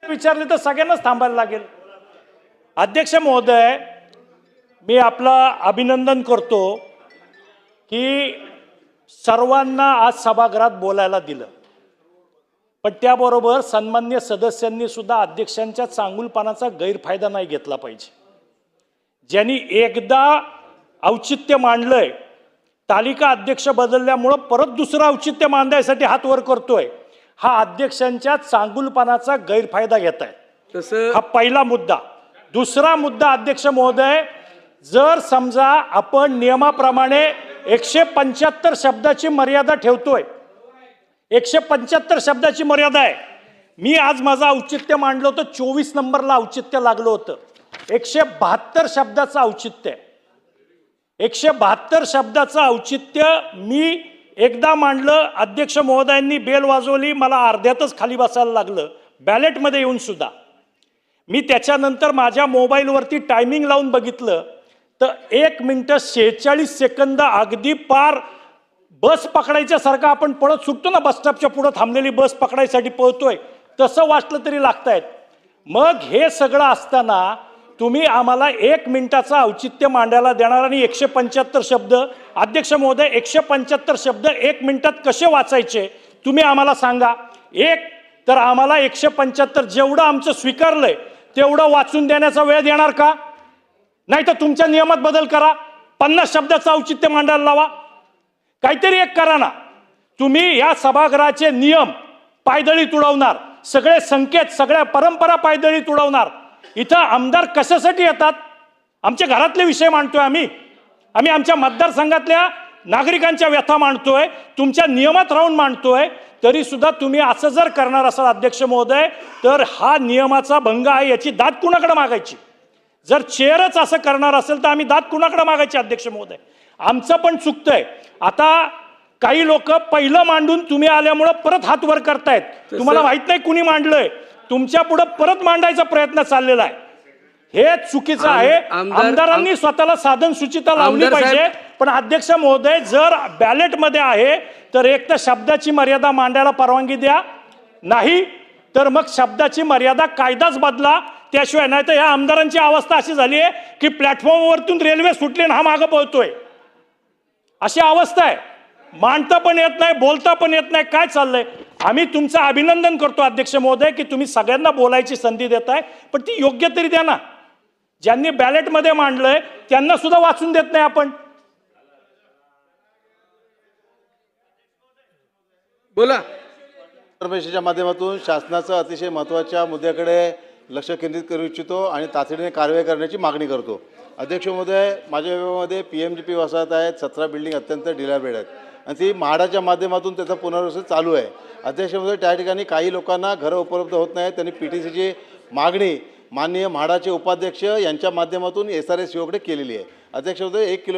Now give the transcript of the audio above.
विचारले तर सगळ्यांनाच थांबायला लागेल. अध्यक्ष महोदय, मी आपलं अभिनंदन करतो की सर्वांना आज सभागृहात बोलायला दिलं, पण त्याबरोबर सन्मान्य सदस्यांनी सुद्धा अध्यक्षांच्या चांगुलपणाचा गैरफायदा नाही घेतला पाहिजे. ज्यांनी एकदा औचित्य मांडलंय, तालिका अध्यक्ष बदलल्यामुळं परत दुसरं औचित्य मांडायसाठी हात वर करतोय, हा अध्यक्षांच्या चांगुलपणाचा गैरफायदा घेत आहे. हा पहिला मुद्दा. दुसरा मुद्दा, अध्यक्ष महोदय, जर समजा आपण नियमाप्रमाणे 175 शब्दाची मर्यादा ठेवतोय, 175 शब्दाची मर्यादा आहे. मी आज माझं औचित्य मांडलं होतं, 24 नंबरला औचित्य लागलं होतं. 172 शब्दाचं औचित्य, 172 शब्दाचं औचित्य मी एकदा मांडलं. अध्यक्ष महोदयांनी बेल वाजवली, मला अर्ध्यातच खाली बसायला लागलं बॅलेटमध्ये येऊन सुद्धा. मी त्याच्यानंतर माझ्या मोबाईलवरती टायमिंग लावून बघितलं तर 1 मिनिट 46 सेकंद, अगदी पार बस पकडायच्यासारखं आपण पळत सुटतो ना, बसस्टॉपच्या पुढं थांबलेली बस पकडायसाठी पळतोय, तसं वाटलं तरी लागतायत. मग हे सगळं असताना तुम्ही आम्हाला 1 मिनिटाचा औचित्य मांडायला देणार आणि 175 शब्द. अध्यक्ष महोदय, 175 शब्द 1 मिनिटात कसे वाचायचे तुम्ही आम्हाला सांगा. एक तर आम्हाला 175 जेवढं आमचं स्वीकारलंय तेवढं वाचून देण्याचा वेळ देणार का? नाही तर तुमच्या नियमात बदल करा, 50 शब्दाचं औचित्य मांडायला लावा, काहीतरी एक करा ना. तुम्ही या सभागृहाचे नियम पायदळी उडवणार, सगळे संकेत, सगळ्या परंपरा पायदळी उडवणार. इथं आमदार कशासाठी येतात? आमच्या घरातले विषय मांडतोय आम्ही आमच्या मतदारसंघातल्या नागरिकांच्या व्यथा मांडतोय, तुमच्या नियमात राहून मांडतोय. तरी सुद्धा तुम्ही असं जर करणार असाल अध्यक्ष महोदय, तर हा नियमाचा भंग आहे, याची दाद कुणाकडे मागायची? जर चेअरच असं करणार असेल तर आम्ही दाद कुणाकडे मागायची? अध्यक्ष महोदय, आमचं पण चुकतंय. आता काही लोक पहिलं मांडून तुम्ही आल्यामुळं परत हात वर करतायत. तुम्हाला माहित नाही कुणी मांडलंय, तुमच्या पुढे परत मांडायचा प्रयत्न चाललेला आहे. हे चुकीचं आहे. आमदारांनी स्वतःला साधन सूचिता लावली पाहिजे. पण अध्यक्ष महोदय, जर बॅलेट मध्ये आहे तर एक तर शब्दाची मर्यादा मांडायला परवानगी द्या, नाही तर मग शब्दाची मर्यादा कायदाच बदला. त्याशिवाय नाही तर या आमदारांची अवस्था अशी झाली आहे की प्लॅटफॉर्मवरतून रेल्वे सुटली आणि हा मागं पळतोय, अशी अवस्था आहे. मांडता पण येत नाही, बोलता पण येत नाही. काय चाललंय? आम्ही तुमचं अभिनंदन करतो अध्यक्ष महोदय की तुम्ही सगळ्यांना बोलायची संधी देताय, पण ती योग्य तरी द्या ना. ज्यांनी बॅलेटमध्ये मांडलंय त्यांना सुद्धा वाचून देत नाही आपण. बोला. परिषदेच्या माध्यमातून शासनाचं अतिशय महत्त्वाच्या मुद्द्याकडे लक्ष केंद्रित करू इच्छितो आणि तातडीने कारवाई करण्याची मागणी करतो. अध्यक्ष महोदय, माझ्या विभागामध्ये PMGP वसाहत आहेत, 17 बिल्डिंग अत्यंत डिलॅबेड आहेत आणि ती म्हाडाच्या माध्यमातून त्याचा पुनर्वसन चालू आहे. अध्यक्ष महोदय, त्या ठिकाणी काही लोकांना घरं उपलब्ध होत नाहीत. त्यांनी PTCची मागणी माननीय म्हाडाचे उपाध्यक्ष यांच्या माध्यमातून SRSCO कडे केलेली आहे. अध्यक्ष महोदय, 1 किलो